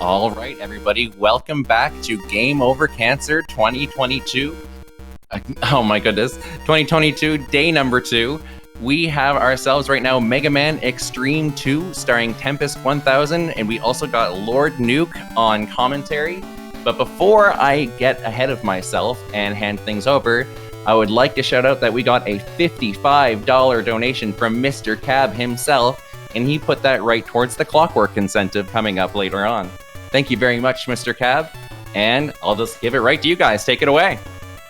All right, everybody, welcome back to Game Over Cancer 2022. Oh my goodness, 2022, day number 2. We have ourselves right now Mega Man Xtreme 2, starring Tempest1000, and we also got Lord Nuke on commentary. But before I get ahead of myself and hand things over, I would like to shout out that we got a $55 donation from Mr. Cab himself, and he put that right towards the Clockwork incentive coming up later on. Thank you very much, Mr. Cab, and I'll just give it right to you guys. Take it away.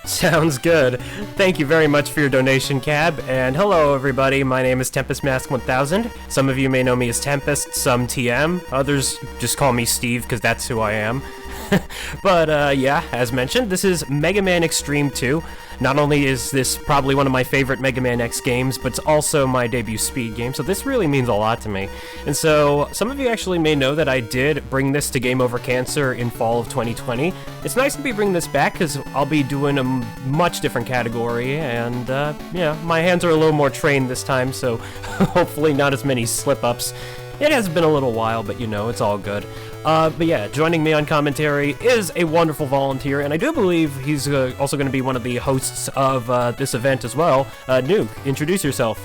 Sounds good. Thank you very much for your donation, Cab. And hello, everybody. My name is TempestMask1000. Some of you may know me as Tempest, some TM. Others just call me Steve, because that's who I am. But, yeah, as mentioned, this is Mega Man Xtreme 2. Not only is this probably one of my favorite Mega Man X games, but it's also my debut Speed game, so this really means a lot to me. And so, some of you actually may know that I did bring this to Game Over Cancer in fall of 2020. It's nice to be bringing this back, because I'll be doing a much different category, and, yeah, my hands are a little more trained this time, so hopefully not as many slip-ups. It has been a little while, but you know, it's all good. But yeah, joining me on commentary is a wonderful volunteer, and I do believe he's also going to be one of the hosts of this event as well. Nuke, introduce yourself.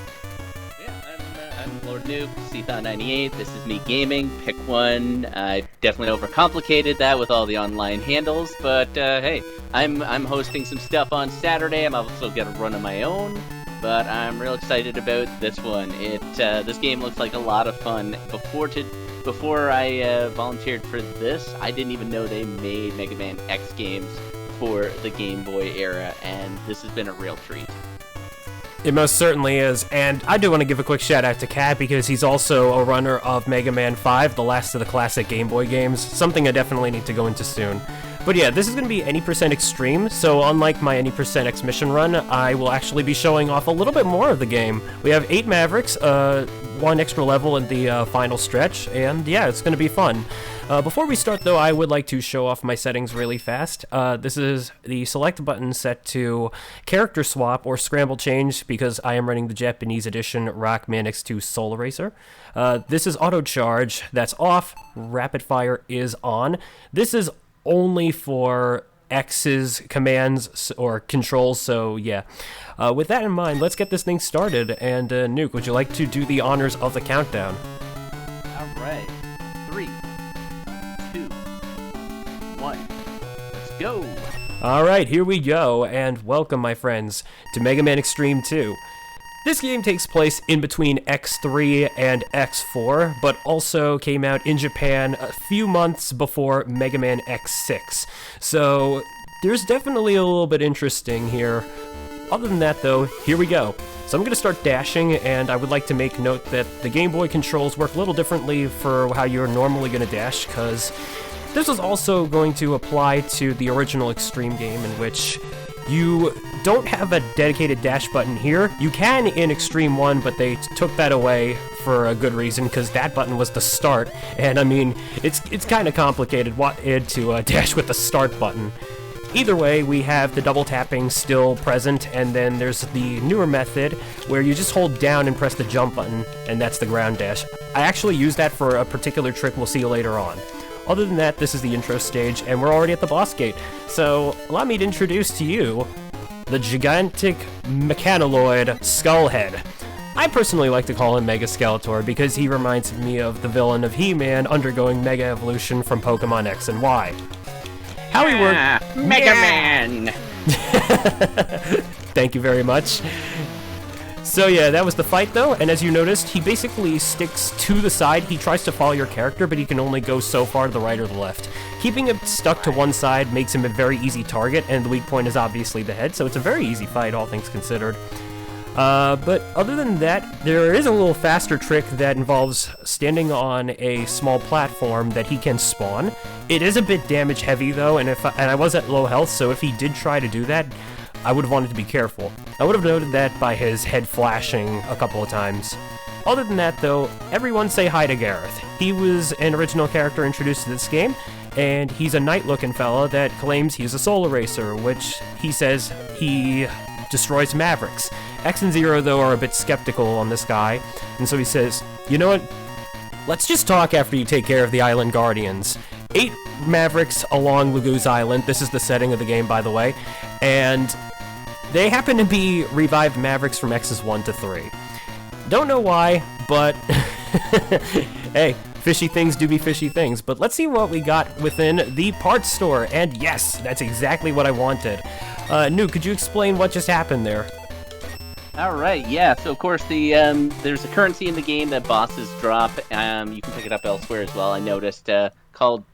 Yeah, I'm Lord Nuke, Cthon98. This is me gaming. Pick one. I definitely overcomplicated that with all the online handles, but hey, I'm hosting some stuff on Saturday. I'm also going to run on my own. But I'm real excited about this one. This game looks like a lot of fun. Before I volunteered for this, I didn't even know they made Mega Man X games for the Game Boy era, and this has been a real treat. It most certainly is, and I do want to give a quick shout out to Kat because he's also a runner of Mega Man 5, the last of the classic Game Boy games, something I definitely need to go into soon. But yeah, this is going to be any percent extreme, so unlike my any percent X mission run, I will actually be showing off a little bit more of the game. We have 8 Mavericks, 1 extra level in the final stretch, and yeah, it's going to be fun. Before we start though, I would like to show off my settings really fast. This is the select button set to character swap or scramble change because I am running the Japanese edition Rockman X2 Soul Racer. This is auto charge, that's off, rapid fire is on. This is only for X's commands or controls, so yeah. With that in mind, let's get this thing started, and Nuke, would you like to do the honors of the countdown? Alright. 3, 2, 1. Let's go! Alright, here we go, and welcome, my friends, to Mega Man Xtreme 2. This game takes place in between X3 and X4, but also came out in Japan a few months before Mega Man X6. So there's definitely a little bit interesting here. Other than that though, here we go. So I'm going to start dashing, and I would like to make note that the Game Boy controls work a little differently for how you're normally going to dash, because this is also going to apply to the original Xtreme game, in which you don't have a dedicated dash button here. You can in Xtreme 1, but they took that away for a good reason, because that button was the start, and I mean, it's kind of complicated to dash with the start button. Either way, we have the double tapping still present, and then there's the newer method where you just hold down and press the jump button, and that's the ground dash. I actually use that for a particular trick we'll see later on. Other than that, this is the intro stage, and we're already at the boss gate. So, allow me to introduce to you the gigantic mechanoid Skullhead. I personally like to call him Mega Skeletor because he reminds me of the villain of He-Man undergoing Mega Evolution from Pokemon X and Y. How he works... Mega Man! Thank you very much. So yeah, that was the fight though, and as you noticed, he basically sticks to the side. He tries to follow your character, but he can only go so far to the right or the left. Keeping him stuck to one side makes him a very easy target, and the weak point is obviously the head, so it's a very easy fight, all things considered. But other than that, there is a little faster trick that involves standing on a small platform that he can spawn. It is a bit damage heavy though, and I was at low health, so if he did try to do that, I would have wanted to be careful. I would have noted that by his head flashing a couple of times. Other than that though, everyone say hi to Gareth. He was an original character introduced to this game, and he's a knight-looking fella that claims he's a solar racer, which he says he destroys Mavericks. X and Zero, though, are a bit skeptical on this guy, and so he says, you know what, let's just talk after you take care of the Island Guardians. 8 Mavericks along Lagoose Island. This is the setting of the game, by the way. And they happen to be revived Mavericks from X's 1 to 3. Don't know why, but hey, fishy things do be fishy things. But let's see what we got within the parts store. And yes, that's exactly what I wanted. Nuke, could you explain what just happened there? All right, yeah. So of course there's a currency in the game that bosses drop. You can pick it up elsewhere as well. I noticed called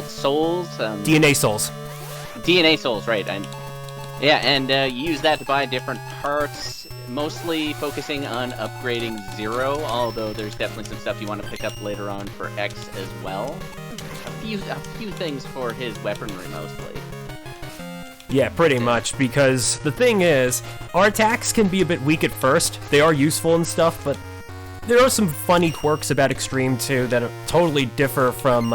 souls. DNA souls. DNA souls, right? And you use that to buy different parts. Mostly focusing on upgrading Zero, although there's definitely some stuff you want to pick up later on for X as well. A few things for his weaponry mostly. Yeah, pretty much, because the thing is, our attacks can be a bit weak at first. They are useful and stuff, but there are some funny quirks about Xtreme 2 that totally differ from,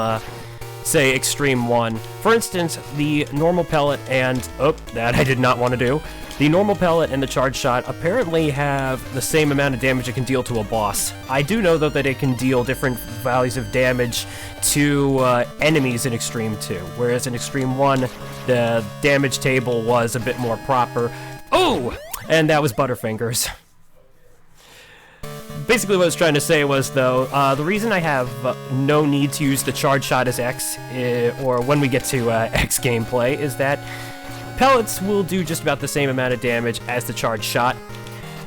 say, Xtreme 1. For instance, the normal pellet and... Oh, that I did not want to do. The normal pellet and the charge shot apparently have the same amount of damage it can deal to a boss. I do know, though, that it can deal different values of damage to enemies in Xtreme 2, whereas in Xtreme 1, the damage table was a bit more proper. Oh! And that was Butterfingers. Basically what I was trying to say was, though, the reason I have no need to use the charge shot as X, or when we get to X gameplay, is that pellets will do just about the same amount of damage as the charge shot.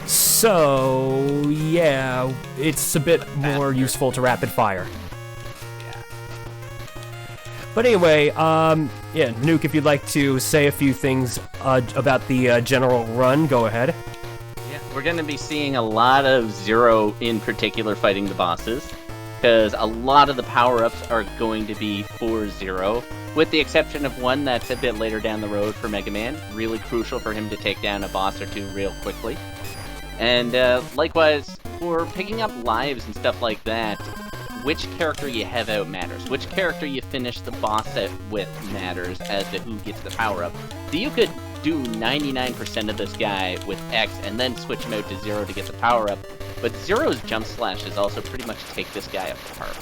So, yeah, it's a bit more useful to rapid fire. But anyway, yeah, Nuke, if you'd like to say a few things about the general run, go ahead. Yeah, we're going to be seeing a lot of Zero in particular fighting the bosses, because a lot of the power-ups are going to be for Zero, with the exception of one that's a bit later down the road for Mega Man. Really crucial for him to take down a boss or two real quickly. And likewise, for picking up lives and stuff like that, which character you have out matters. Which character you finish the boss set with matters as to who gets the power-up. So you could do 99% of this guy with X and then switch him out to Zero to get the power-up, but Zero's jump slashes also pretty much take this guy apart.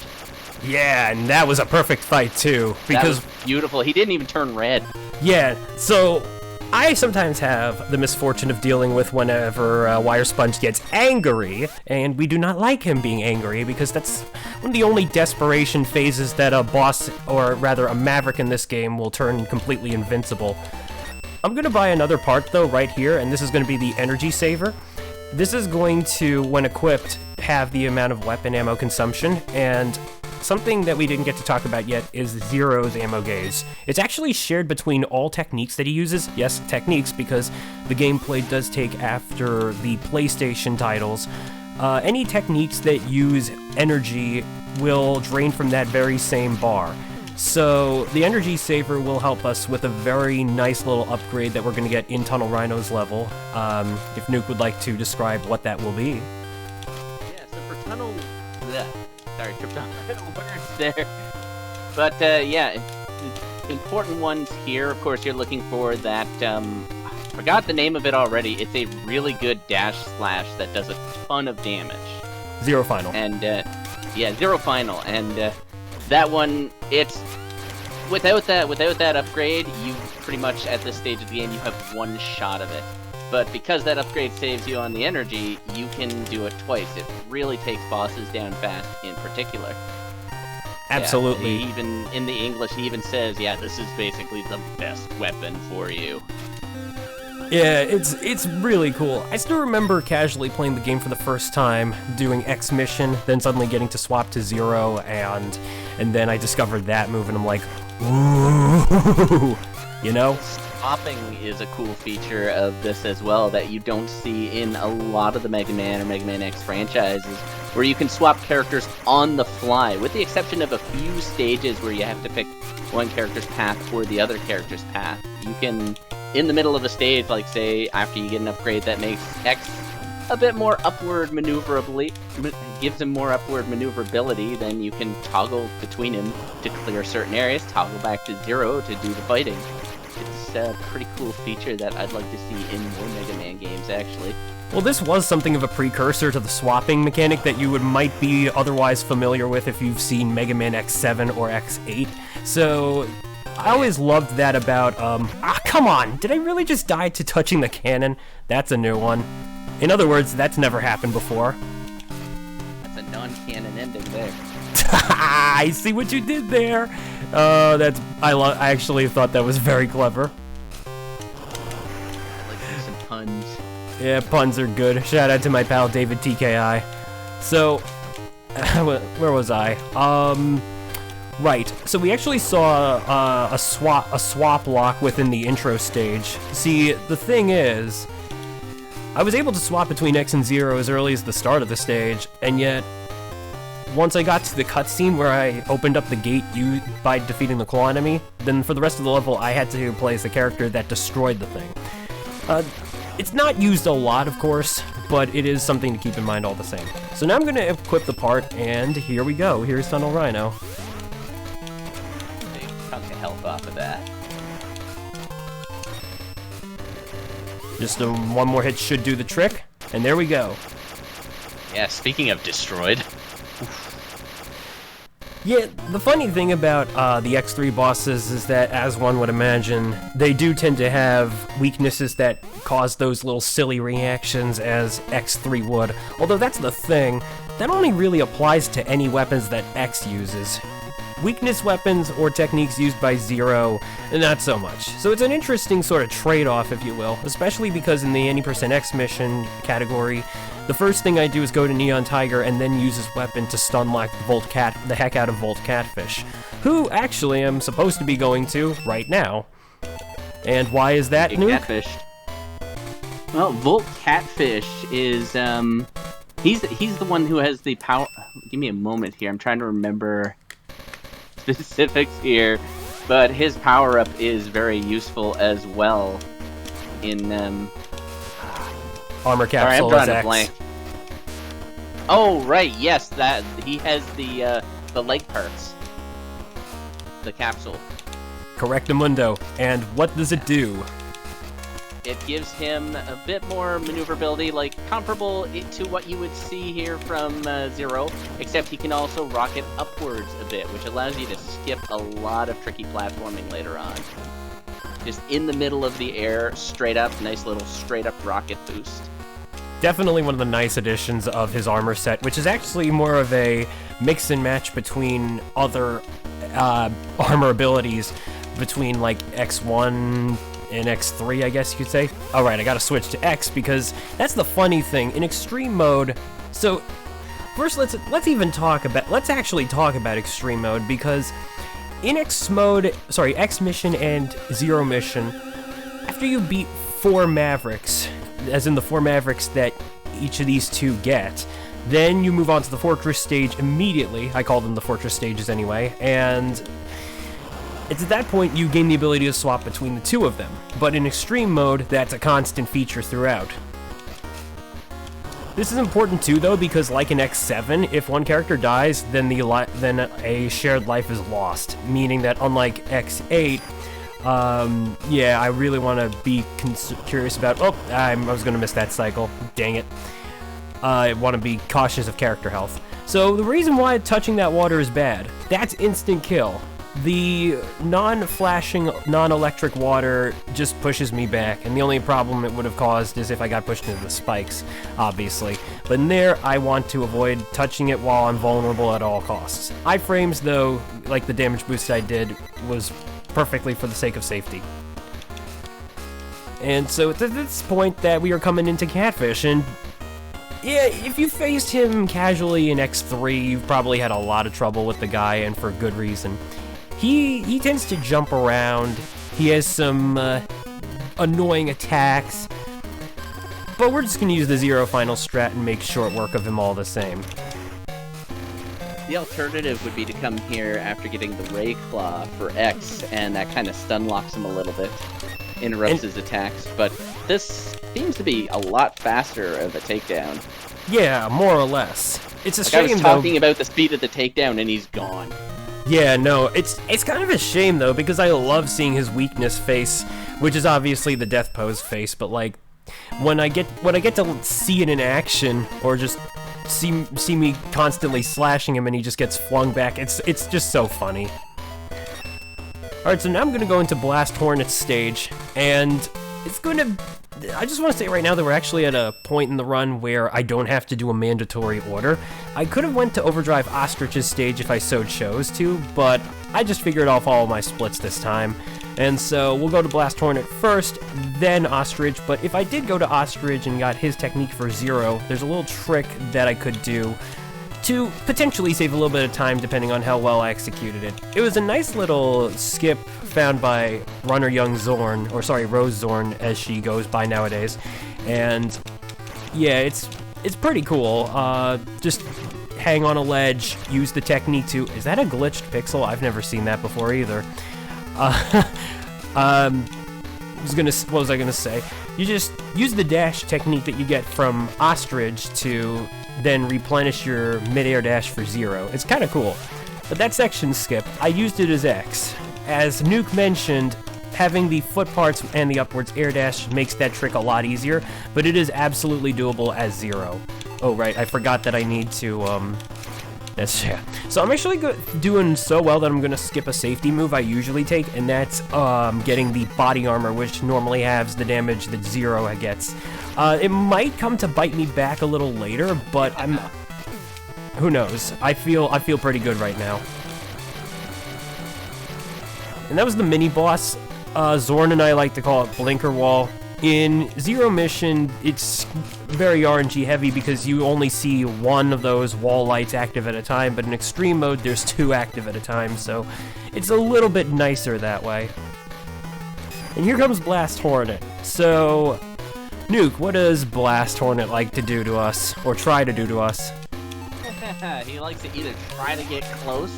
Yeah, and that was a perfect fight, too, because... That was beautiful. He didn't even turn red. Yeah, so I sometimes have the misfortune of dealing with whenever Wire Sponge gets angry, and we do not like him being angry, because that's one of the only desperation phases that a boss, or rather a Maverick in this game, will turn completely invincible. I'm going to buy another part, though, right here, and this is going to be the Energy Saver. This is going to, when equipped, have the amount of weapon ammo consumption, and something that we didn't get to talk about yet is Zero's ammo gauge. It's actually shared between all techniques that he uses. Yes, techniques, because the gameplay does take after the PlayStation titles. Any techniques that use energy will drain from that very same bar. So the Energy Saver will help us with a very nice little upgrade that we're going to get in Tunnel Rhino's level. If Nuke would like to describe what that will be. Yeah, so for Tunnel... Sorry, tripped on words there. But, yeah, important ones here. Of course, you're looking for that, I forgot the name of it already. It's a really good dash slash that does a ton of damage. Zero Final. And, yeah, Zero Final. And, that one, it's... Without that upgrade, you pretty much, at this stage of the game, you have one shot of it. But because that upgrade saves you on the energy, you can do it twice. It really takes bosses down fast in particular. Absolutely. Yeah, even in the English, he even says, yeah, this is basically the best weapon for you. Yeah, it's really cool. I still remember casually playing the game for the first time, doing X mission, then suddenly getting to swap to Zero, and then I discovered that move, and I'm like, ooh, you know? Swapping is a cool feature of this as well that you don't see in a lot of the Mega Man or Mega Man X franchises, where you can swap characters on the fly, with the exception of a few stages where you have to pick one character's path or the other character's path. You can, in the middle of a stage, like say after you get an upgrade that makes X a bit more upward maneuverably, gives him more upward maneuverability, then you can toggle between him to clear certain areas, toggle back to Zero to do the fighting. It's is a pretty cool feature that I'd like to see in more Mega Man games, actually. Well, this was something of a precursor to the swapping mechanic that you might be otherwise familiar with if you've seen Mega Man X7 or X8. So, I always loved that about, come on! Did I really just die to touching the cannon? That's a new one. In other words, that's never happened before. That's a non-canon ending there. I see what you did there! I actually thought that was very clever. I like some puns. Yeah, puns are good. Shout out to my pal David TKI. So, where was I? Right. So we actually saw a swap lock within the intro stage. See, the thing is, I was able to swap between X and Zero as early as the start of the stage, and yet, once I got to the cutscene where I opened up the gate by defeating the claw enemy, then for the rest of the level I had to play as the character that destroyed the thing. It's not used a lot, of course, but it is something to keep in mind all the same. So now I'm going to equip the part, and here we go. Here's Tunnel Rhino. Big chunk of health off of that. Just one more hit should do the trick, and there we go. Yeah, speaking of destroyed. Yeah, the funny thing about the X3 bosses is that, as one would imagine, they do tend to have weaknesses that cause those little silly reactions as X3 would. Although that's the thing, that only really applies to any weapons that X uses. Weakness weapons or techniques used by Zero, not so much. So it's an interesting sort of trade-off, if you will, especially because in the any % X mission category, the first thing I do is go to Neon Tiger and then use his weapon to stun lock the heck out of Volt Catfish, who actually I'm supposed to be going to right now. And why is that, Nuke? Catfish. Well, Volt Catfish is he's the one who has the power. Give me a moment here. I'm trying to remember specifics here, but his power-up is very useful as well in Armor Sorry, I'm Capsule drawing is a X. blank. Oh right, yes, that he has the leg parts, the capsule. Correctamundo. And what does it do? It gives him a bit more maneuverability, like comparable to what you would see here from Zero, except he can also rocket upwards a bit, which allows you to skip a lot of tricky platforming later on. Just in the middle of the air, straight up, nice little straight up rocket boost. Definitely one of the nice additions of his armor set, which is actually more of a mix and match between other armor abilities, between like X1 and X3, I guess you could say. Alright, I gotta switch to X because that's the funny thing. In extreme mode, so first let's actually talk about extreme mode, because in X mission and Zero mission, after you beat 4 Mavericks, as in the 4 Mavericks that each of these two get, then you move on to the Fortress stage immediately. I call them the Fortress stages anyway, and it's at that point you gain the ability to swap between the two of them. But in extreme mode, that's a constant feature throughout. This is important too, though, because like in X7, if one character dies, then a shared life is lost. Meaning that unlike X8, yeah, I really want to be curious about. Oh, I was gonna miss that cycle. Dang it. I want to be cautious of character health. So the reason why touching that water is bad, that's instant kill. The non-flashing, non-electric water just pushes me back, and the only problem it would have caused is if I got pushed into the spikes, obviously. But in there, I want to avoid touching it while I'm vulnerable at all costs. Iframes, though, like the damage boost I did, was perfectly for the sake of safety. And so it's at this point that we are coming into Catfish, and yeah, if you faced him casually in X3, you've probably had a lot of trouble with the guy, and for good reason. He tends to jump around, he has some annoying attacks, but we're just going to use the Zero final strat and make short work of him all the same. The alternative would be to come here after getting the Ray Claw for X, and that kind of stun locks him a little bit, interrupts his attacks, but this seems to be a lot faster of a takedown. Yeah, more or less. It's a Like shame, I was talking about the speed of the takedown, and he's gone. Yeah, no, it's kind of a shame though, because I love seeing his weakness face, which is obviously the death pose face, but like when I get to see it in action, or just see me constantly slashing him and he just gets flung back, it's just so funny. Alright, so now I'm gonna go into Blast Hornet's stage, and I just want to say right now that we're actually at a point in the run where I don't have to do a mandatory order. I could have went to Overdrive Ostrich's stage if I so chose to, but I just figured I'll follow my splits this time. And so we'll go to Blast Hornet first, then Ostrich, but if I did go to Ostrich and got his technique for 0, there's a little trick that I could do to potentially save a little bit of time depending on how well I executed it. It was a nice little skip found by Runner Young Zorn, or sorry, Rose Zorn as she goes by nowadays, and yeah, it's pretty cool. Just hang on a ledge, use the technique to... Is that a glitched pixel? I've never seen that before either. What was I gonna say? You just use the dash technique that you get from Ostrich to then replenish your mid-air dash for 0. It's kind of cool. But that section skipped. I used it as X. As Nuke mentioned, having the foot parts and the upwards air dash makes that trick a lot easier, but it is absolutely doable as 0. Oh right, I forgot that I need to, yeah. So I'm actually doing so well that I'm gonna skip a safety move I usually take, and that's getting the body armor, which normally halves the damage that 0 gets. It might come to bite me back a little later, but who knows? I feel pretty good right now. And that was the mini boss. Zorn and I like to call it Blinker Wall. In 0 mission, it's very RNG heavy because you only see one of those wall lights active at a time, but in Extreme mode, there's 2 active at a time, so it's a little bit nicer that way. And here comes Blast Hornet. So, Nuke, what does Blast Hornet like to do to us, or try to do to us? He likes to either try to get close,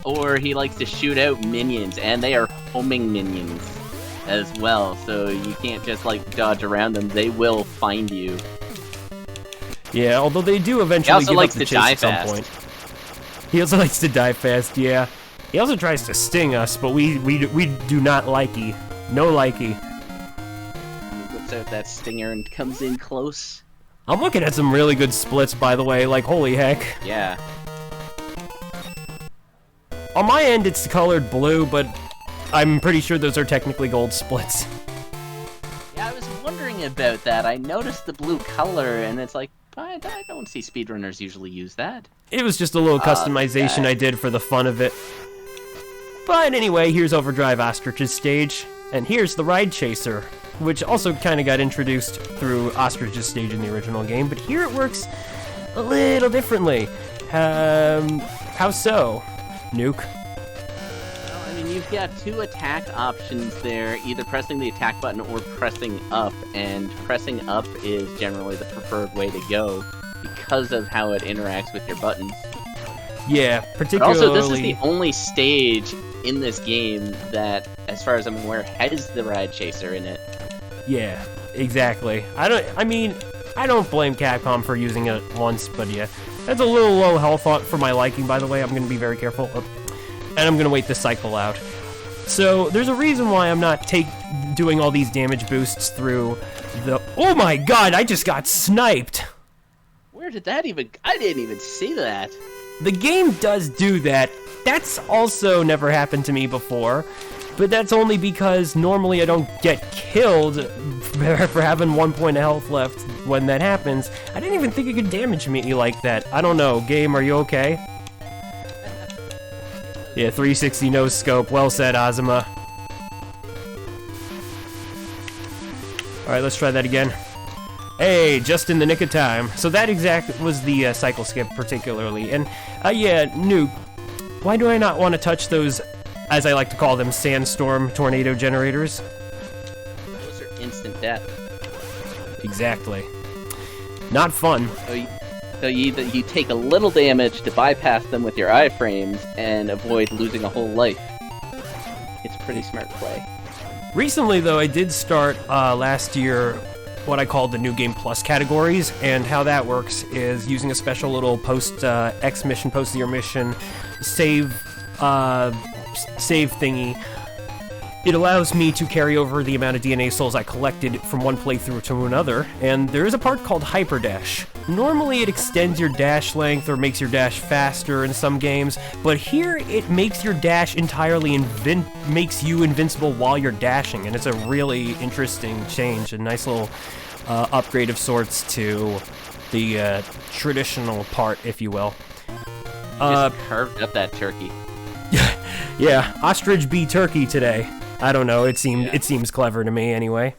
or he likes to shoot out minions, and they are homing minions as well, so you can't just like dodge around them, they will find you. Yeah, although they do eventually give up the chase at some point. He also likes to die fast, yeah. He also tries to sting us, but we do not likey. No likey. He whips out that stinger and comes in close. I'm looking at some really good splits, by the way, like holy heck. Yeah. On my end, it's colored blue, but I'm pretty sure those are technically gold splits. Yeah, I was wondering about that. I noticed the blue color, and it's like, I don't see speedrunners usually use that. It was just a little customization I did for the fun of it. But anyway, here's Overdrive Ostrich's stage, and here's the Ride Chaser, which also kind of got introduced through Ostrich's stage in the original game, but here it works a little differently. How so, Nuke? You've got 2 attack options there, either pressing the attack button or pressing up, and pressing up is generally the preferred way to go because of how it interacts with your buttons. Yeah, particularly... But also, this is the only stage in this game that, as far as I'm aware, has the Ride Chaser in it. Yeah, exactly. I don't blame Capcom for using it once, but yeah. That's a little low health for my liking, by the way. I'm going to be very careful. And I'm gonna wait this cycle out. So there's a reason why I'm not doing all these damage boosts through the... Oh my god, I just got sniped! Where did that even... I didn't even see that. The game does do that. That's also never happened to me before, but that's only because normally I don't get killed for having 1 point of health left when that happens. I didn't even think it could damage me like that. I don't know. Game, are you okay? Yeah, 360 no scope. Well said, Azuma. Alright, let's try that again. Hey, just in the nick of time. So that was the cycle skip particularly. And, yeah, Nuke, why do I not want to touch those, as I like to call them, sandstorm tornado generators? Those are instant death. Exactly. Not fun. So you take a little damage to bypass them with your iframes and avoid losing a whole life. It's pretty smart play. Recently, though, I did start last year what I call the New Game Plus categories, and how that works is using a special little post-X mission, post-0 mission, save save thingy, it allows me to carry over the amount of DNA souls I collected from one playthrough to another, and there is a part called Hyperdash. Normally it extends your dash length or makes your dash faster in some games, but here it makes your dash entirely makes you invincible while you're dashing, and it's a really interesting change, a nice little upgrade of sorts to the traditional part, if you will. Just carved up that turkey. Yeah, ostrich bee turkey today. I don't know, it seems clever to me anyway.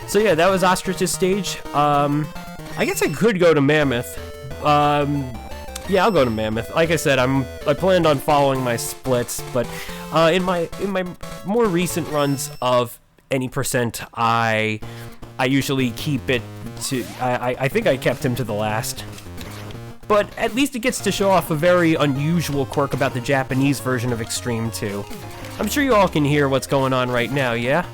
So yeah, that was Ostrich's stage. I guess I could go to Mammoth. Yeah, I'll go to Mammoth. Like I said, I planned on following my splits, but in my more recent runs of any percent, I usually keep it to. I think I kept him to the last. But at least it gets to show off a very unusual quirk about the Japanese version of Xtreme 2. I'm sure you all can hear what's going on right now, yeah?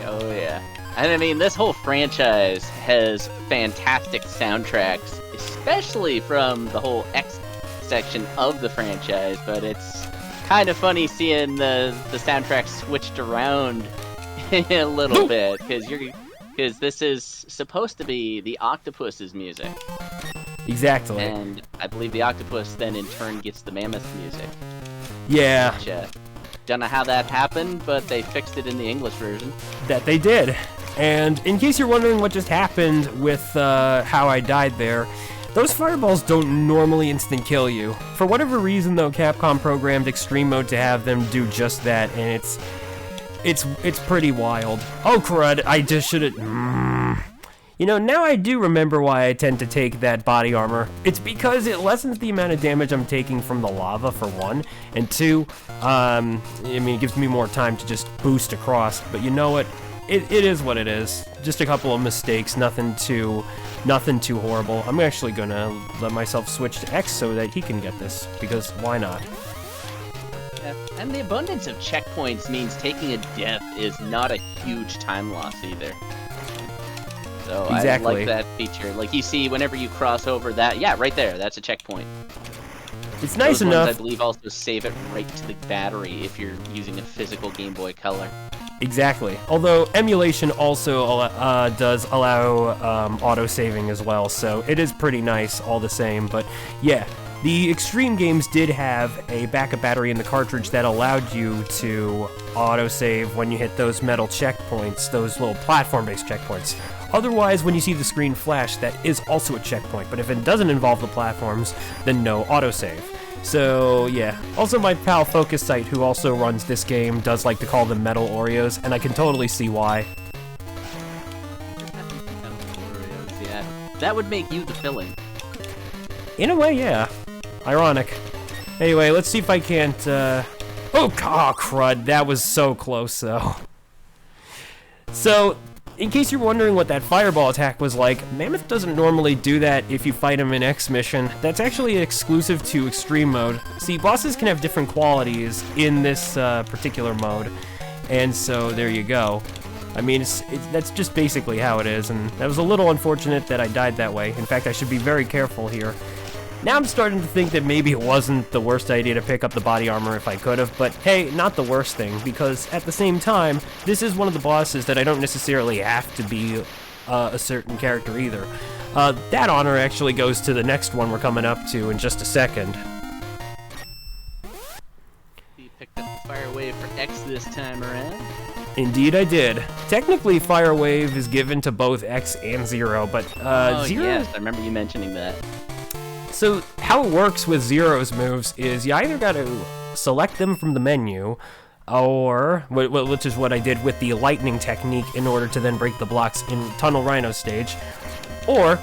Oh yeah. And I mean, this whole franchise has fantastic soundtracks, especially from the whole X section of the franchise, but it's kind of funny seeing the soundtrack switched around a little bit, because this is supposed to be the Octopus's music. Exactly. And I believe the Octopus then in turn gets the Mammoth music. Yeah. Which, don't know how that happened, but they fixed it in the English version. That they did. And in case you're wondering what just happened with how I died there, those fireballs don't normally instant kill you. For whatever reason, though, Capcom programmed Extreme Mode to have them do just that, and it's pretty wild. Oh crud, I just should've... You know, now I do remember why I tend to take that body armor. It's because it lessens the amount of damage I'm taking from the lava, for one, and two, I mean, it gives me more time to just boost across, but you know what? It is what it is. Just a couple of mistakes, nothing too horrible. I'm actually gonna let myself switch to X so that he can get this, because why not? And the abundance of checkpoints means taking a death is not a huge time loss either. So exactly. I like that feature. Like you see, whenever you cross over that, yeah, right there, that's a checkpoint. It's nice Those enough. Ones, I believe also save it right to the battery if you're using a physical Game Boy Color. Exactly. Although emulation also does allow auto-saving as well, so it is pretty nice all the same. But yeah, the Extreme games did have a backup battery in the cartridge that allowed you to auto-save when you hit those metal checkpoints, those little platform-based checkpoints. Otherwise, when you see the screen flash, that is also a checkpoint, but if it doesn't involve the platforms, then no autosave. So, yeah. Also, my pal Focus Sight, who also runs this game, does like to call them metal Oreos, and I can totally see why. Yeah, that would make you the filling. In a way, yeah. Ironic. Anyway, let's see if I can't, Oh, crud, that was so close, though. So, in case you're wondering what that fireball attack was like, Mammoth doesn't normally do that if you fight him in X Mission. That's actually exclusive to Extreme Mode. See, bosses can have different qualities in this particular mode, and so there you go. I mean, that's just basically how it is, and that was a little unfortunate that I died that way. In fact, I should be very careful here. Now I'm starting to think that maybe it wasn't the worst idea to pick up the body armor if I could have, but hey, not the worst thing, because at the same time, this is one of the bosses that I don't necessarily have to be a certain character either. That honor actually goes to the next one we're coming up to in just a second. You picked up the Fire Wave for X this time around? Indeed I did. Technically, Fire Wave is given to both X and Zero, but Zero... yes, I remember you mentioning that. So, how it works with Zero's moves is you either gotta select them from the menu, or, which is what I did with the lightning technique in order to then break the blocks in Tunnel Rhino stage, or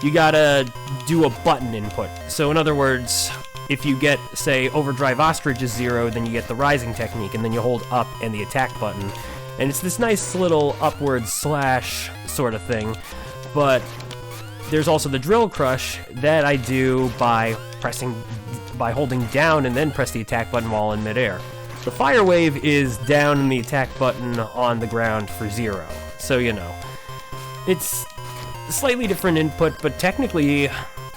you gotta do a button input. So in other words, if you get, say, Overdrive Ostrich is 0, then you get the rising technique, and then you hold up and the attack button. And it's this nice little upward slash sort of thing, but there's also the Drill Crush that I do by holding down and then press the attack button while in midair. The Fire Wave is down and the attack button on the ground for 0. So, you know, it's a slightly different input, but technically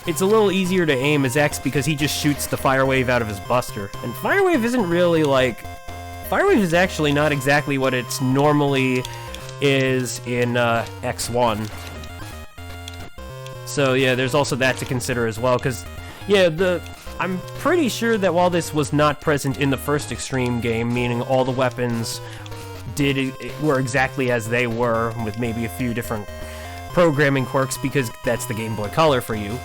it's a little easier to aim as X because he just shoots the Fire Wave out of his Buster. And Fire Wave isn't really like... Fire Wave is actually not exactly what it's normally is in X1. So yeah, there's also that to consider as well, because yeah, I'm pretty sure that while this was not present in the first Xtreme game, meaning all the weapons were exactly as they were, with maybe a few different programming quirks, because that's the Game Boy Color for you.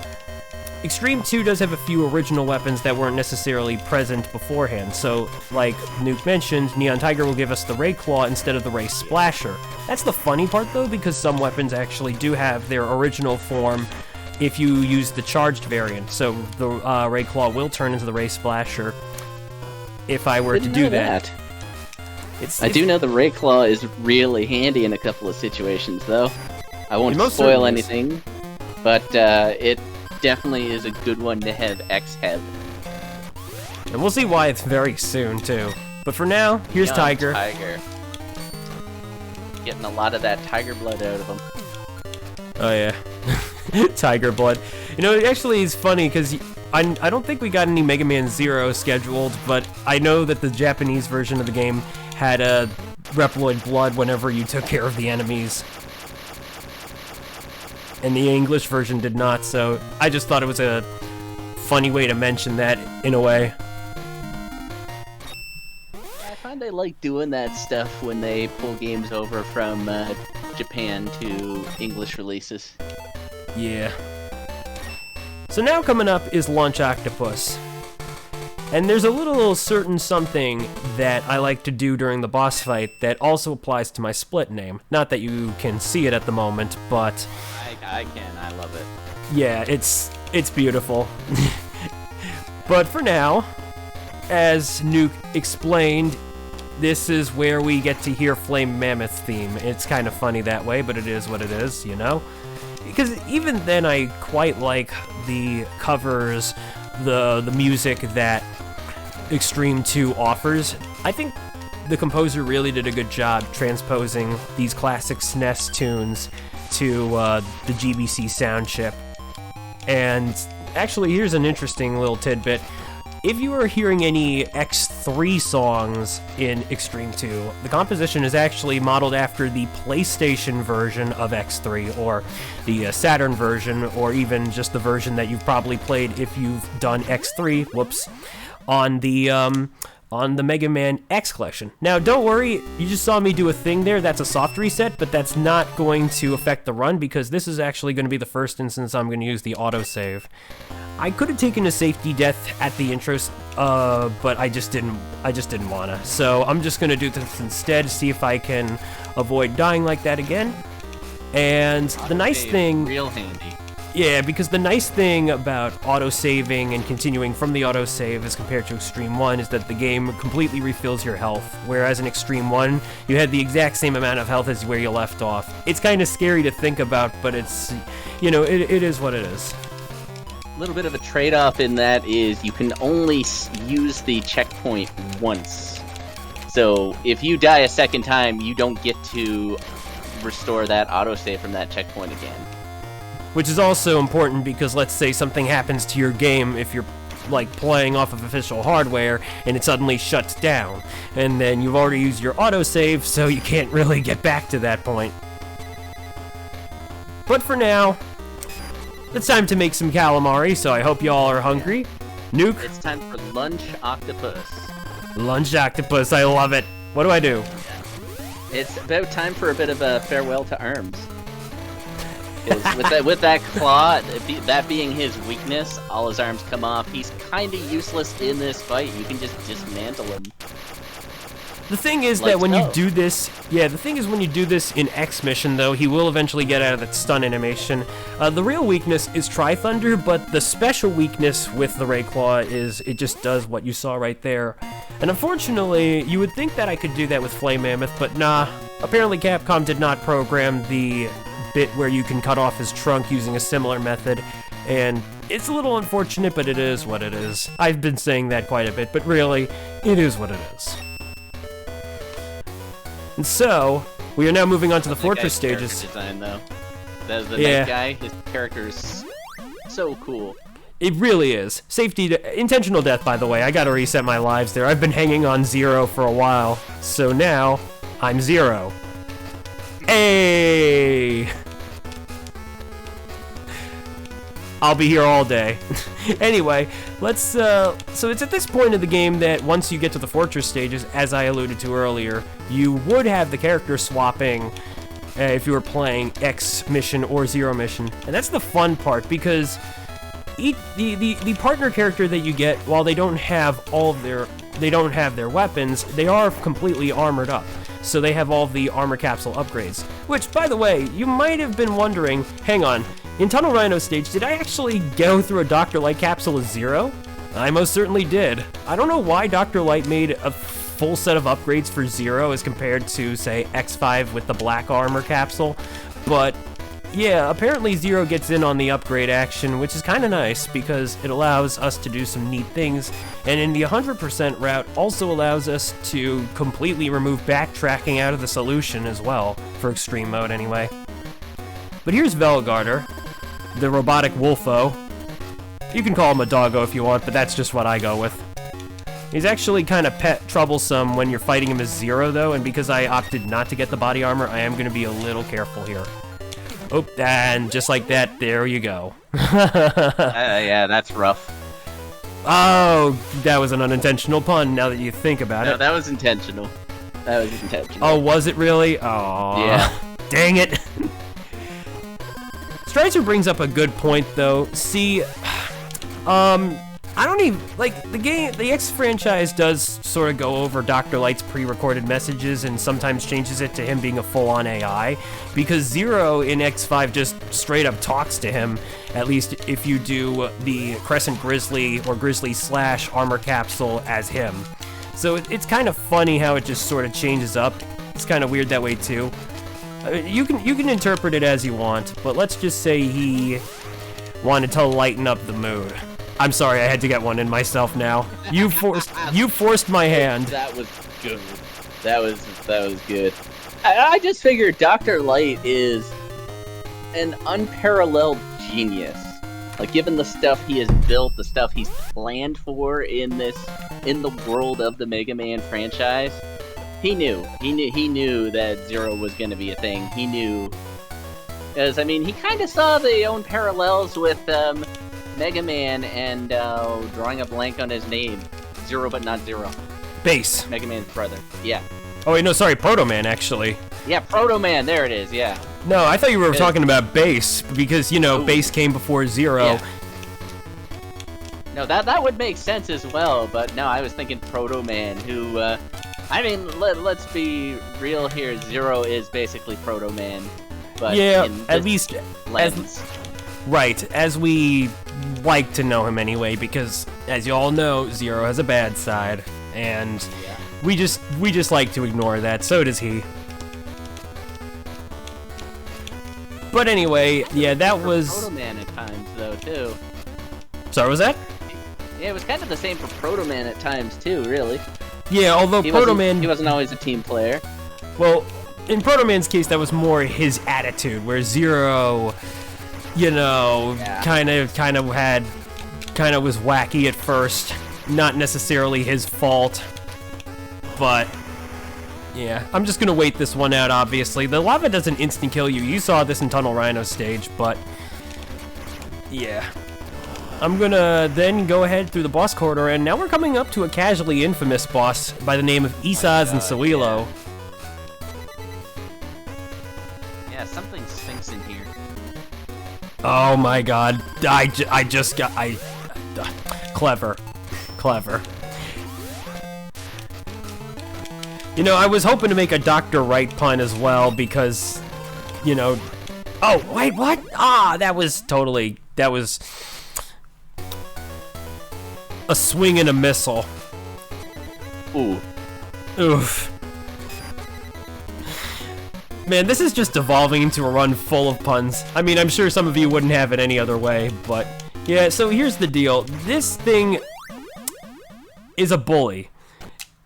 Xtreme 2 does have a few original weapons that weren't necessarily present beforehand, so, like Nuke mentioned, Neon Tiger will give us the Ray Claw instead of the Ray Splasher. That's the funny part, though, because some weapons actually do have their original form if you use the charged variant, so the Ray Claw will turn into the Ray Splasher if I were to do that. I do know the Ray Claw is really handy in a couple of situations, though. I won't spoil anything, but it definitely is a good one to have X have. And we'll see why it's very soon, too. But for now, here's Tiger. Getting a lot of that tiger blood out of him. Oh, yeah. Tiger blood. You know, it actually is funny, because I don't think we got any Mega Man Zero scheduled, but I know that the Japanese version of the game had a Reploid blood whenever you took care of the enemies. And the English version did not, so I just thought it was a funny way to mention that, in a way. I find they like doing that stuff when they pull games over from Japan to English releases. Yeah. So now coming up is Launch Octopus. And there's a little certain something that I like to do during the boss fight that also applies to my split name. Not that you can see it at the moment, but... I can. I love it. Yeah, it's beautiful. But for now, as Nuke explained, this is where we get to hear Flame Mammoth's theme. It's kind of funny that way, but it is what it is, you know? Because even then I quite like the covers, the music that Xtreme 2 offers. I think the composer really did a good job transposing these classic SNES tunes to the GBC sound chip. And actually, here's an interesting little tidbit. If you are hearing any X3 songs in Xtreme 2, the composition is actually modeled after the PlayStation version of X3, or the Saturn version, or even just the version that you've probably played if you've done X3, whoops, on the Mega Man X collection. Now, don't worry, you just saw me do a thing there. That's a soft reset, but that's not going to affect the run because this is actually going to be the first instance I'm going to use the autosave. I could have taken a safety death at the intro, but I just didn't wanna. So I'm just going to do this instead, see if I can avoid dying like that again. And the nice thing... Real handy. Yeah, because the nice thing about autosaving and continuing from the autosave as compared to Xtreme 1 is that the game completely refills your health, whereas in Xtreme 1, you had the exact same amount of health as where you left off. It's kind of scary to think about, but it's, you know, it is what it is. A little bit of a trade-off in that is you can only use the checkpoint once. So if you die a second time, you don't get to restore that autosave from that checkpoint again. Which is also important because let's say something happens to your game if you're like playing off of official hardware and it suddenly shuts down. And then you've already used your autosave, so you can't really get back to that point. But for now, it's time to make some calamari, so I hope y'all are hungry. Nuke? It's time for Lunch Octopus. Lunch Octopus, I love it. What do I do? It's about time for a bit of a farewell to arms. With that claw, that being his weakness, all his arms come off. He's kind of useless in this fight. You can just dismantle him. The thing is that when you do this, when you do this in X mission, though, he will eventually get out of that stun animation. The real weakness is Tri-Thunder, but the special weakness with the Ray Claw is it just does what you saw right there. And unfortunately, you would think that I could do that with Flame Mammoth, but nah. Apparently Capcom did not program the bit where you can cut off his trunk using a similar method, and it's a little unfortunate, but it is what it is. I've been saying that quite a bit, but really, it is what it is. And so, we are now moving on to the fortress stages. Design, though. The night guy, his character's so cool. It really is. Intentional death, by the way. I gotta reset my lives there. I've been hanging on 0 for a while, so now I'm 0. Hey! I'll be here all day. Anyway, so it's at this point of the game that once you get to the fortress stages, as I alluded to earlier, you would have the character swapping if you were playing X mission or 0 mission. And that's the fun part, because the partner character that you get, while they don't have their weapons, they are completely armored up. So they have all the armor capsule upgrades. Which, by the way, you might have been wondering, hang on, in Tunnel Rhino stage, did I actually go through a Dr. Light capsule as 0? I most certainly did. I don't know why Dr. Light made a full set of upgrades for 0 as compared to, say, X5 with the black armor capsule, but yeah, apparently 0 gets in on the upgrade action, which is kind of nice because it allows us to do some neat things, and in the 100% route also allows us to completely remove backtracking out of the solution as well, for extreme mode anyway. But here's Velgarder, the robotic wolfo. You can call him a doggo if you want, but that's just what I go with. He's actually kind of troublesome when you're fighting him as 0 though, and because I opted not to get the body armor, I am going to be a little careful here. Oh, and just like that, there you go. Yeah, that's rough. Oh, that was an unintentional pun, now that you think about it. No, that was intentional. Oh, was it really? Oh, yeah. Dang it. Stricer brings up a good point, though. See, I don't even, like, the X franchise does sort of go over Dr. Light's pre-recorded messages and sometimes changes it to him being a full-on AI, because 0 in X5 just straight up talks to him, at least if you do the Crescent Grizzly or Grizzly / armor capsule as him. So it's kind of funny how it just sort of changes up. It's kind of weird that way, too. You can interpret it as you want, but let's just say he wanted to lighten up the mood. I'm sorry, I had to get one in myself now. You forced my hand. That was good. That was good. I just figured Dr. Light is an unparalleled genius. Like, given the stuff he has built, the stuff he's planned for in the world of the Mega Man franchise, he knew that 0 was going to be a thing. He knew, because I mean, he kind of saw the own parallels with Mega Man and drawing a blank on his name, 0 but not 0. Base. Mega Man's brother. Yeah. Oh wait, no, sorry, Proto Man actually. Yeah, Proto Man. There it is. Yeah. No, I thought you were talking about Base because Base came before 0. Yeah. No, that would make sense as well, but no, I was thinking Proto Man, who, I mean, let's be real here. 0 is basically Proto Man, but yeah, at least lens. Right, as we like to know him anyway, because as you all know, 0 has a bad side, and yeah. we just like to ignore that. So does he. But anyway, yeah, that was Proto Man at times, though, too. Sorry, was that? Yeah, it was kind of the same for Proto Man at times too, really. Yeah, although Proto Man, he wasn't always a team player. Well, in Proto Man's case, that was more his attitude, where 0, kind of was wacky at first. Not necessarily his fault, but yeah, I'm just gonna wait this one out. Obviously, the lava doesn't instant kill you. You saw this in Tunnel Rhino stage, but yeah. I'm gonna then go ahead through the boss corridor, and now we're coming up to a casually infamous boss by the name of Isaz and Sawilo. Yeah, something stinks in here. Oh my god, clever. I was hoping to make a Dr. Wright pun as well, because, oh, wait, what? That was a swing and a missile. Ooh. Oof. Man, this is just evolving into a run full of puns. I mean, I'm sure some of you wouldn't have it any other way, but yeah, so here's the deal. This thing is a bully.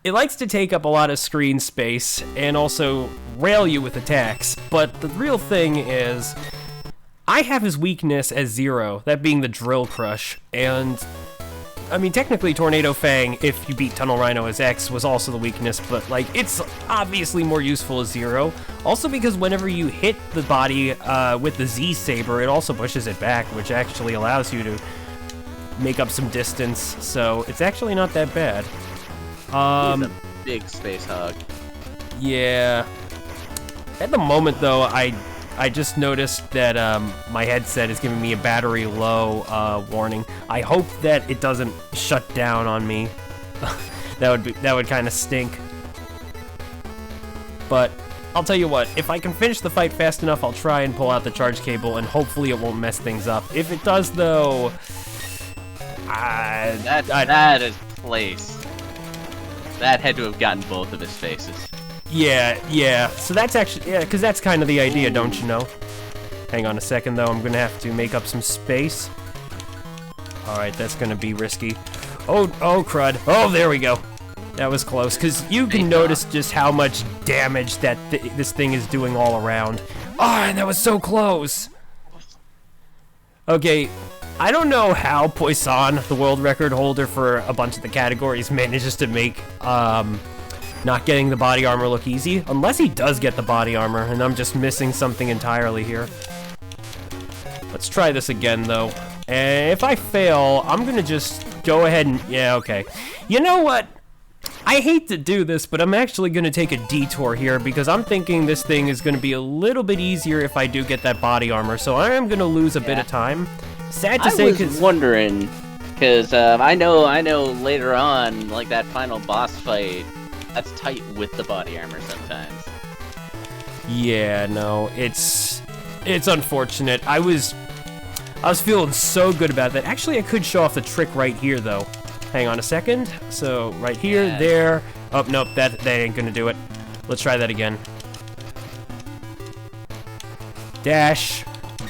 It likes to take up a lot of screen space and also rail you with attacks, but the real thing is I have his weakness as 0, that being the Drill Crush, and I mean, technically Tornado Fang, if you beat Tunnel Rhino as X, was also the weakness, but like, it's obviously more useful as 0. Also because whenever you hit the body with the Z Saber, it also pushes it back, which actually allows you to make up some distance, so it's actually not that bad. He's a big space hog. Yeah. At the moment, though, I just noticed that my headset is giving me a battery low warning. I hope that it doesn't shut down on me. that would kind of stink. But I'll tell you what, if I can finish the fight fast enough, I'll try and pull out the charge cable, and hopefully it won't mess things up. If it does, though, that is placed. That had to have gotten both of his faces. Yeah. So that's actually, because that's kind of the idea, don't you know? Hang on a second, though. I'm going to have to make up some space. All right, that's going to be risky. Oh, crud. Oh, there we go. That was close, because you can notice just how much damage that this thing is doing all around. Oh, and that was so close. Okay, I don't know how Poisson, the world record holder for a bunch of the categories, manages to make not getting the body armor look easy, unless he does get the body armor, and I'm just missing something entirely here. Let's try this again, though. And if I fail, I'm gonna just go ahead and... Yeah, okay. You know what? I hate to do this, but I'm actually gonna take a detour here, because I'm thinking this thing is gonna be a little bit easier if I do get that body armor, so I am gonna lose a bit of time. Sad to say, I was wondering, because I know later on, like that final boss fight, that's tight with the body armor sometimes. Yeah, no, it's unfortunate. I was feeling so good about that. Actually, I could show off the trick right here, though. Hang on a second. So, right here, there. Oh, nope, that ain't gonna do it. Let's try that again. Dash,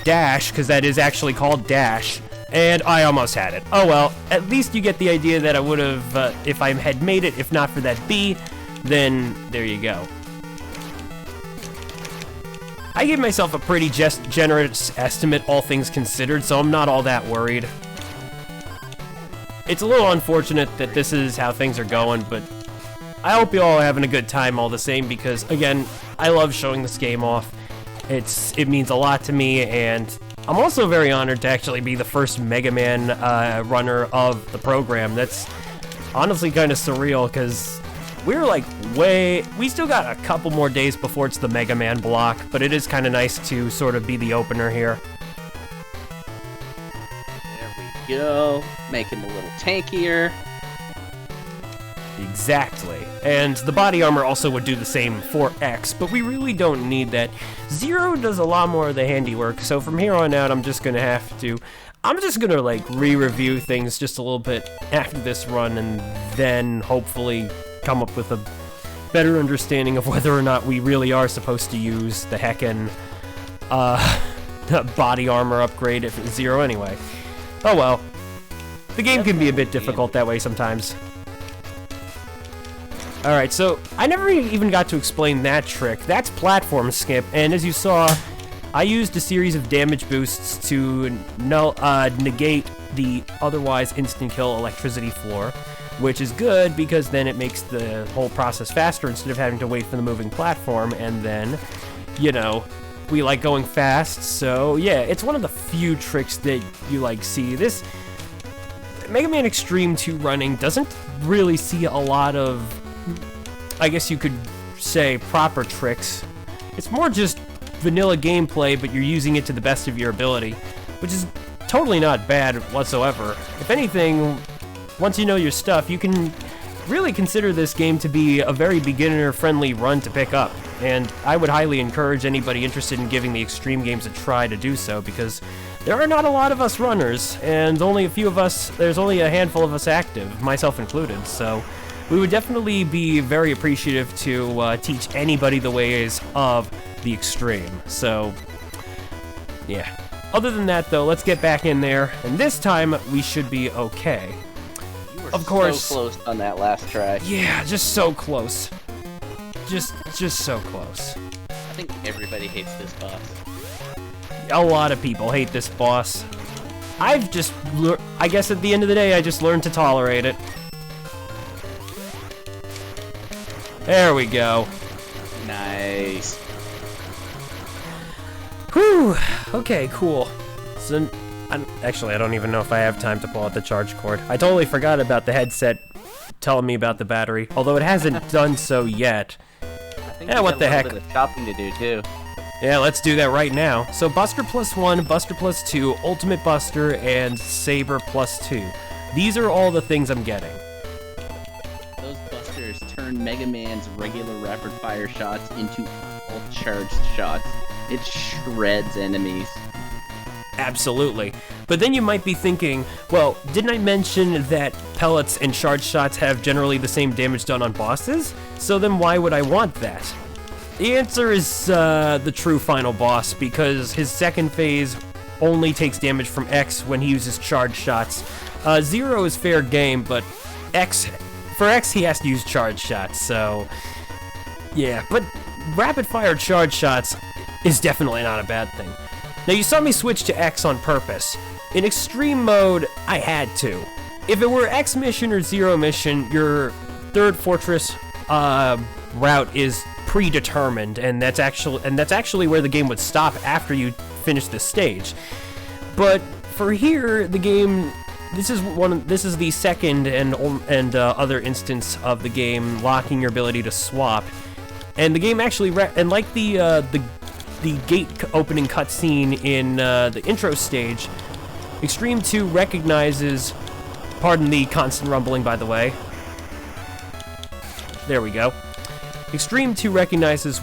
because that is actually called dash. And I almost had it. Oh well, at least you get the idea that I would have, if I had made it, if not for that B, then there you go. I gave myself a pretty generous estimate, all things considered, so I'm not all that worried. It's a little unfortunate that this is how things are going, but I hope you all are having a good time all the same, because, again, I love showing this game off. It means a lot to me, and I'm also very honored to actually be the first Mega Man runner of the program. That's honestly kind of surreal, because we're like we still got a couple more days before it's the Mega Man block, but it is kind of nice to sort of be the opener here. There we go, making it a little tankier. Exactly. And the body armor also would do the same for X, but we really don't need that. 0 does a lot more of the handiwork, so from here on out I'm just gonna like re-review things just a little bit after this run, and then hopefully come up with a better understanding of whether or not we really are supposed to use the heckin' body armor upgrade if it's 0 anyway. Oh well. The game can be a bit difficult that way sometimes. Alright, so I never even got to explain that trick. That's platform skip, and as you saw, I used a series of damage boosts to negate the otherwise instant kill electricity floor, which is good because then it makes the whole process faster instead of having to wait for the moving platform, and then, you know, we like going fast, so yeah, it's one of the few tricks that you like see. This Mega Man Xtreme 2 running doesn't really see a lot of, I guess you could say, proper tricks. It's more just vanilla gameplay, but you're using it to the best of your ability, which is totally not bad whatsoever. If anything, once you know your stuff, you can really consider this game to be a very beginner-friendly run to pick up, and I would highly encourage anybody interested in giving the Xtreme games a try to do so, because there are not a lot of us runners, and only a few of us, there's only a handful of us active, myself included, so we would definitely be very appreciative to teach anybody the ways of the Xtreme. So, yeah. Other than that, though, let's get back in there, and this time we should be okay. You were of course, so close on that last try. Yeah, just so close. Just so close. I think everybody hates this boss. a lot of people hate this boss. I guess at the end of the day, I just learned to tolerate it. There we go. Nice. Whew. Okay, cool. So, actually, I don't even know if I have time to pull out the charge cord. I totally forgot about the headset telling me about the battery, although it hasn't done so yet. Yeah, what the heck? Bit of shopping to do too. Yeah, let's do that right now. So Buster +1, Buster +2, Ultimate Buster, and Saber +2. These are all the things I'm getting. Those busters turn Mega Man's regular rapid fire shots into all charged shots. It shreds enemies. Absolutely. But then you might be thinking, well, didn't I mention that pellets and charge shots have generally the same damage done on bosses? So then why would I want that? The answer is the true final boss, because his second phase only takes damage from X when he uses charge shots. Zero is fair game, but for X he has to use charge shots, so yeah. But rapid fire charge shots is definitely not a bad thing. Now you saw me switch to X on purpose. In extreme mode, I had to. If it were X mission or Zero mission, your third fortress route is predetermined, and that's actually where the game would stop after you finish this stage. But for here, the game, this is the second and other instance of the game locking your ability to swap, and the game actually and like the gate opening cutscene in the intro stage, Xtreme 2 recognizes, pardon the constant rumbling by the way, there we go. Xtreme 2 recognizes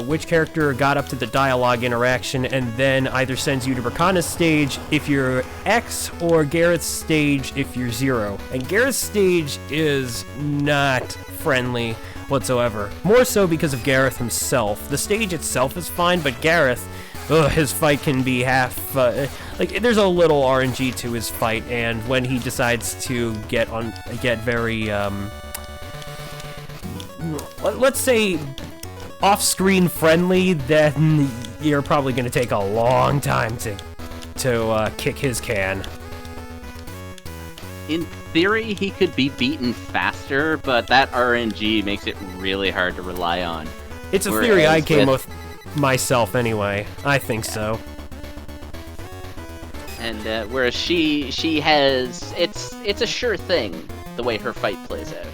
which character got up to the dialogue interaction and then either sends you to Rakana's stage if you're X or Gareth's stage if you're Zero. And Gareth's stage is not friendly whatsoever. More so because of Gareth himself. The stage itself is fine, but Gareth, his fight can be half, there's a little RNG to his fight, and when he decides to get very, let's say off-screen friendly, then you're probably going to take a long time to kick his can. In theory, he could be beaten faster, but that RNG makes it really hard to rely on. It's a theory I came with myself anyway. I think so. And whereas she has, it's a sure thing the way her fight plays out.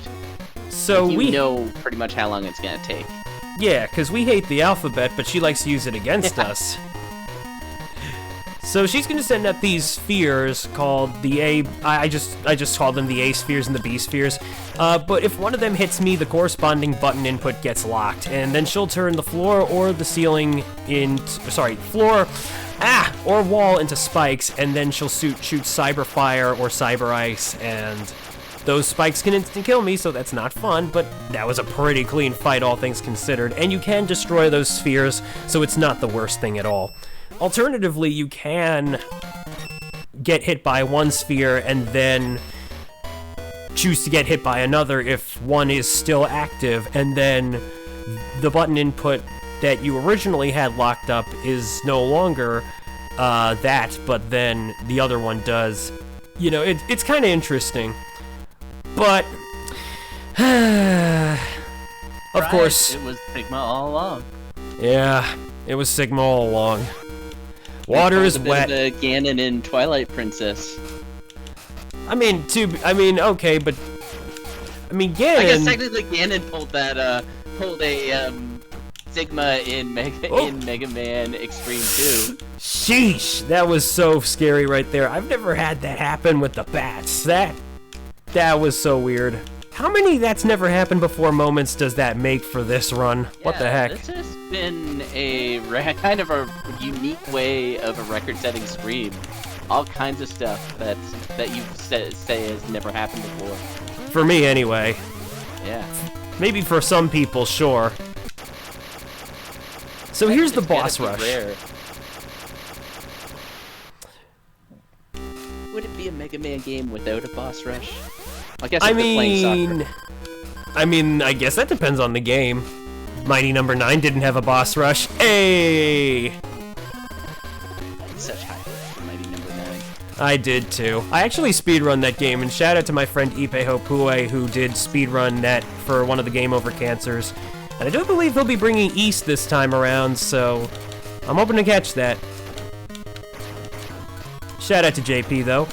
So we know pretty much how long it's gonna take. Yeah, because we hate the alphabet, but she likes to use it against us. So she's gonna send out these spheres called the A. I just called them the A spheres and the B spheres. But if one of them hits me, the corresponding button input gets locked, and then she'll turn the floor or the ceiling or wall into spikes, and then she'll shoot cyber fire or cyber ice, and those spikes can instant kill me, so that's not fun, but that was a pretty clean fight, all things considered, and you can destroy those spheres, so it's not the worst thing at all. Alternatively, you can get hit by one sphere and then choose to get hit by another if one is still active, and then the button input that you originally had locked up is no longer that, but then the other one does. You know, it's kind of interesting. But, of course, it was Sigma all along. Yeah, it was Sigma all along. Water is wet. The Ganon in Twilight Princess. Okay, but Ganon. I guess technically Ganon pulled a Sigma in Mega Man Extreme 2. Sheesh, that was so scary right there. I've never had that happen with the bats. That was so weird. How many "that's never happened before" moments does that make for this run? Yeah, what the heck? This has been a kind of a unique way of a record-setting stream. All kinds of stuff that you say has never happened before. For me, anyway. Yeah. Maybe for some people, sure. So here's the boss rush. Rare. Would it be a Mega Man game without a boss rush? I guess if they're playing soccer. I guess that depends on the game. Mighty Number 9 didn't have a boss rush. Hey! I did too. I actually speedrun that game, and shout out to my friend Ipe Hopue, who did speedrun that for one of the Game Over Cancers. And I do believe he'll be bringing East this time around, so I'm hoping to catch that. Shout out to JP, though.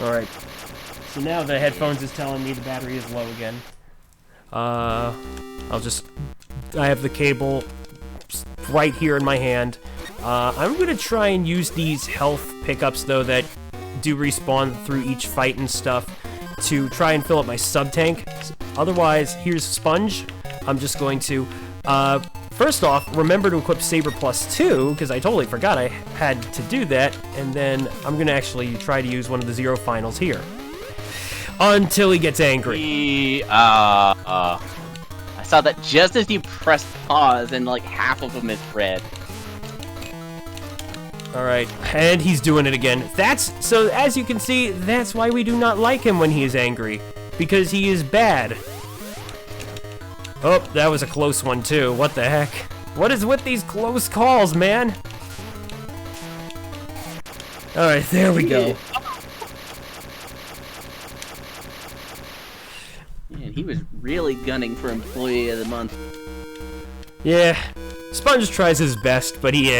Alright. So now the headphones is telling me the battery is low again. I have the cable right here in my hand. I'm gonna try and use these health pickups, though, that do respawn through each fight and stuff to try and fill up my sub-tank. Otherwise, here's Sponge. I'm just going to, first off, remember to equip Saber +2, because I totally forgot I had to do that, and then I'm gonna actually try to use one of the Zero Finals here. Until he gets angry. I saw that just as you pressed pause, and like half of them is red. Alright, and he's doing it again. So as you can see, that's why we do not like him when he is angry. Because he is bad. Oh, that was a close one too. What the heck? What is with these close calls, man? Alright, there we go. Man, he was really gunning for Employee of the Month. Yeah, Sponge tries his best, but he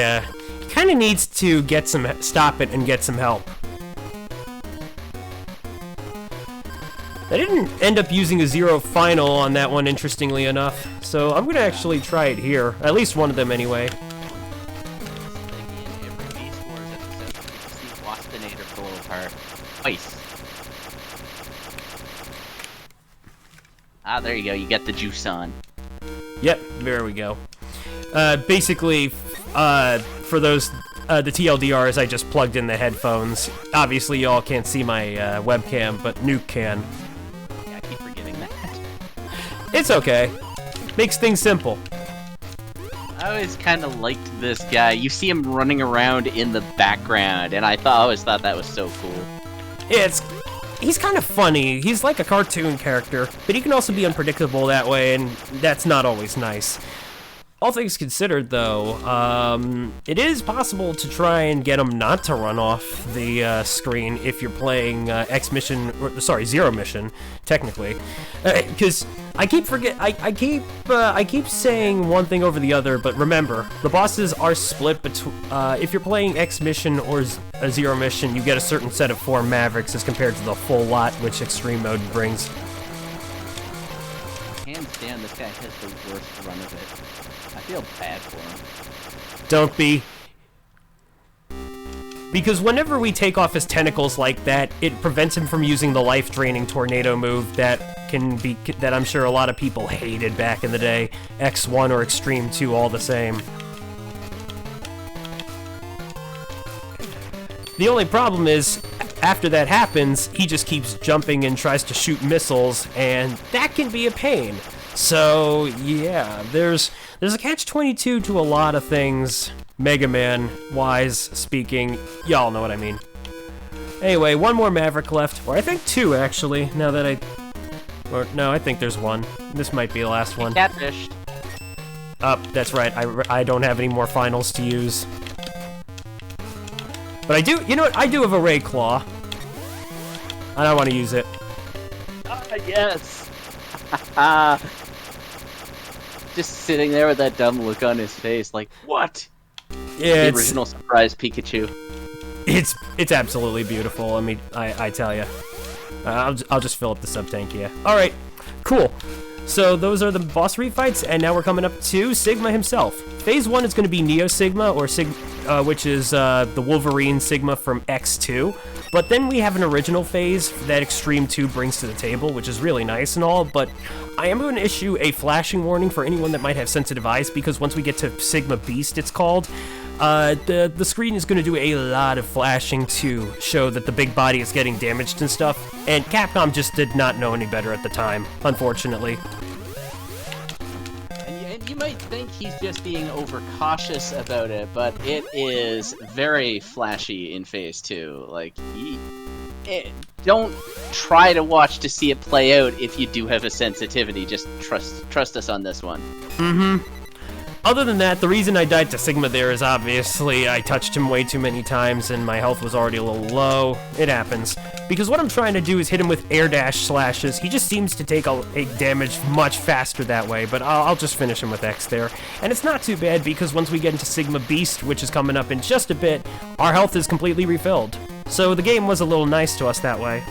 kind of needs to stop it and get some help. I didn't end up using a Zero Final on that one, interestingly enough, so I'm gonna actually try it here. At least one of them, anyway. Ah, there you go. You get the juice on. Yep, there we go. Basically, for those the TLDRs, I just plugged in the headphones. Obviously, y'all can't see my webcam, but Nuke can. Yeah, I keep forgetting that. It's okay. Makes things simple. I always kind of liked this guy. You see him running around in the background, and I always thought that was so cool. He's kind of funny. He's like a cartoon character, but he can also be unpredictable that way, and that's not always nice. All things considered, though, it is possible to try and get him not to run off the screen if you're playing Zero Mission, technically. Because I keep saying one thing over the other, but remember, the bosses are split between. If you're playing X Mission or a Zero Mission, you get a certain set of 4 Mavericks as compared to the full lot, which Xtreme mode brings. Hands down, this guy has the worst run of it. I feel bad for him. Don't be. Because whenever we take off his tentacles like that, it prevents him from using the life-draining tornado move that I'm sure a lot of people hated back in the day. X1 or Xtreme 2, all the same. The only problem is, after that happens, he just keeps jumping and tries to shoot missiles, and that can be a pain. So, yeah, there's a catch-22 to a lot of things, Mega Man-wise speaking. Y'all know what I mean. Anyway, one more Maverick left, or I think 2, actually, now that I think there's 1. This might be the last one. Catfished. That's right, I don't have any more finals to use. But I do, you know what, I do have a Ray Claw. I don't want to use it. Yes! Just sitting there with that dumb look on his face, like, what? Yeah, the original surprise Pikachu. It's absolutely beautiful. I mean, I tell you. I'll just fill up the sub-tank, yeah. Alright, cool. So those are the boss refights, and now we're coming up to Sigma himself. Phase 1 is going to be Neo Sigma, or which is the Wolverine Sigma from X2. But then we have an original phase that Xtreme 2 brings to the table, which is really nice and all, but I am going to issue a flashing warning for anyone that might have sensitive eyes, because once we get to Sigma Beast, it's called, the screen is going to do a lot of flashing to show that the big body is getting damaged and stuff, and Capcom just did not know any better at the time, unfortunately. And you might think he's just being overcautious about it, but it is very flashy in Phase 2. Like, don't try to watch to see it play out if you do have a sensitivity. Just trust us on this one. Mm-hmm. Other than that, the reason I died to Sigma there is obviously I touched him way too many times and my health was already a little low. It happens. Because what I'm trying to do is hit him with air dash slashes. He just seems to take damage much faster that way, but I'll just finish him with X there. And it's not too bad because once we get into Sigma Beast, which is coming up in just a bit, our health is completely refilled. So the game was a little nice to us that way.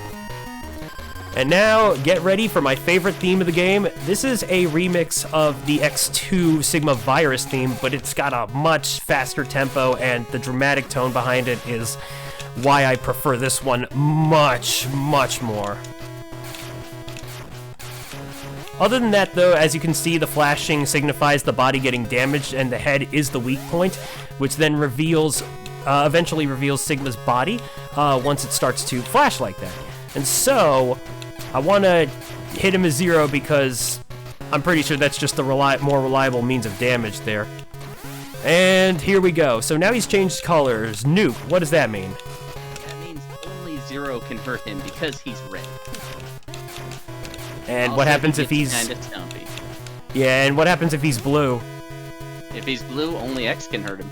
And now, get ready for my favorite theme of the game. This is a remix of the X2 Sigma Virus theme, but it's got a much faster tempo, and the dramatic tone behind it is why I prefer this one much, much more. Other than that, though, as you can see, the flashing signifies the body getting damaged, and the head is the weak point, which then eventually reveals Sigma's body once it starts to flash like that. And so, I want to hit him as 0 because I'm pretty sure that's just the more reliable means of damage there. And here we go. So now he's changed colors. Nuke, what does that mean? That means only 0 can hurt him because he's red. And Also, what happens he if gets he's... kinda stumpy. Yeah, and what happens if he's blue? If he's blue, only X can hurt him.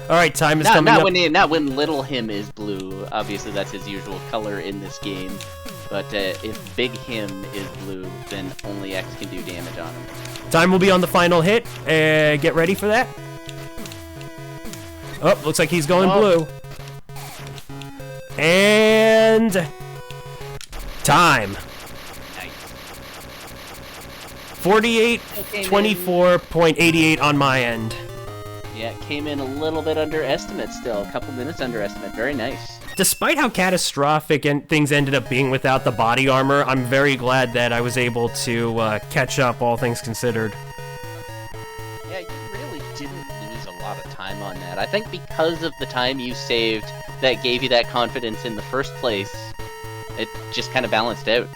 Alright, time is coming up. Not when little him is blue. Obviously, that's his usual color in this game. But if big him is blue, then only X can do damage on him. Time will be on the final hit. Get ready for that. Oh, looks like he's going blue. And... time. Nice. 48.24.88 on my end. Yeah, it came in a little bit under estimate still. A couple minutes under estimate. Very nice. Despite how catastrophic things ended up being without the body armor, I'm very glad that I was able to catch up, all things considered. Yeah, you really didn't lose a lot of time on that. I think because of the time you saved that gave you that confidence in the first place, it just kind of balanced out.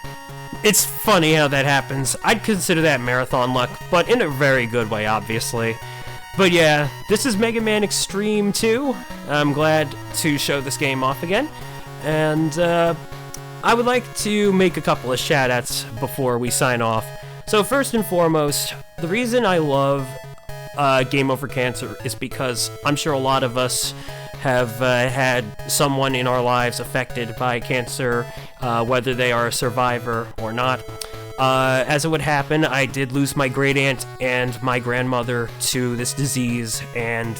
It's funny how that happens. I'd consider that marathon luck, but in a very good way, obviously. But yeah, this is Mega Man Xtreme 2. I'm glad to show this game off again. And I would like to make a couple of shoutouts before we sign off. So first and foremost, the reason I love Game Over Cancer is because I'm sure a lot of us have had someone in our lives affected by cancer, whether they are a survivor or not. As it would happen, I did lose my great aunt and my grandmother to this disease, and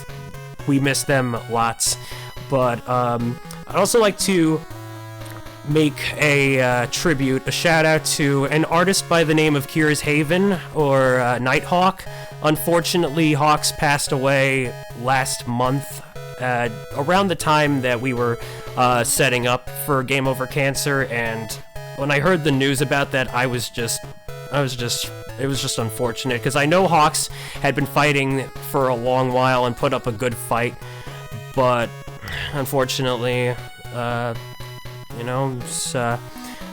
we miss them lots. But I'd also like to make a tribute, a shout out to an artist by the name of Kira's Haven, or Nighthawk. Unfortunately, Hawks passed away last month, around the time that we were setting up for Game Over Cancer, and when I heard the news about that, it was just unfortunate, because I know Hawks had been fighting for a long while and put up a good fight, but unfortunately,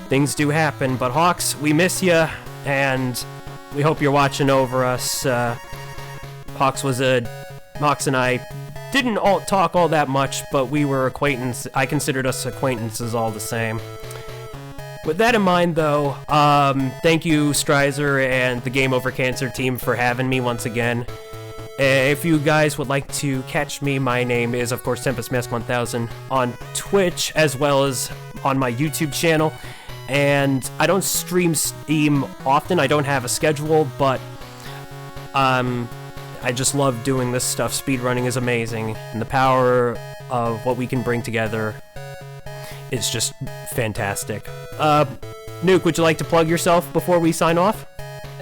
things do happen. But Hawks, we miss you, and we hope you're watching over us. Hawks and I didn't talk all that much, but we were acquaintances. I considered us acquaintances all the same. With that in mind, though, thank you, Stryzer and the Game Over Cancer team for having me once again. If you guys would like to catch me, my name is, of course, TempestMask1000 on Twitch, as well as on my YouTube channel. And I don't stream Steam often, I don't have a schedule, but I just love doing this stuff. Speedrunning is amazing, and the power of what we can bring together is just fantastic. Nuke, would you like to plug yourself before we sign off?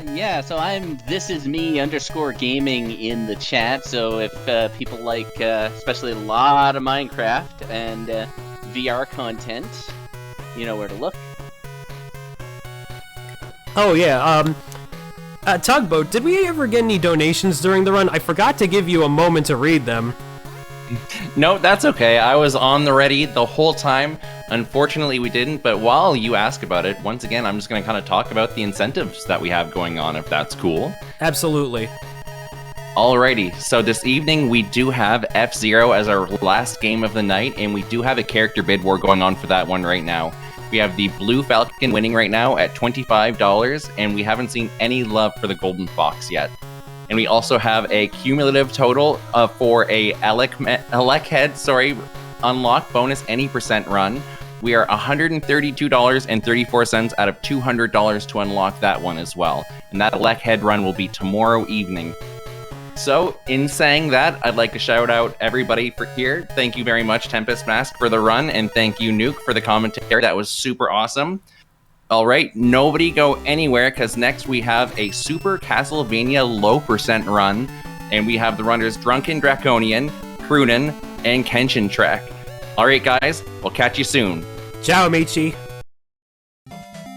Yeah, so I'm thisisme_gaming in the chat, so if people like especially a lot of Minecraft and VR content, you know where to look. Oh yeah, Tugboat, did we ever get any donations during the run? I forgot to give you a moment to read them. No, that's okay. I was on the ready the whole time. Unfortunately, we didn't, but while you ask about it, once again, I'm just going to kind of talk about the incentives that we have going on, if that's cool. Absolutely. Alrighty, so this evening we do have F-Zero as our last game of the night, and we do have a character bid war going on for that one right now. We have the Blue Falcon winning right now at $25, and we haven't seen any love for the Golden Fox yet. And we also have a cumulative total for a Elec Head, unlock bonus any percent run. We are $132.34 out of $200 to unlock that one as well. And that Elec Head run will be tomorrow evening. So, in saying that, I'd like to shout out everybody for here. Thank you very much, Tempest Mask, for the run, and thank you, Nuke, for the commentary. That was super awesome. All right, nobody go anywhere, because next we have a Super Castlevania low percent run, and we have the runners Drunken Draconian, Krunen, and Kenshin Trek. All right, guys, we'll catch you soon. Ciao, amici.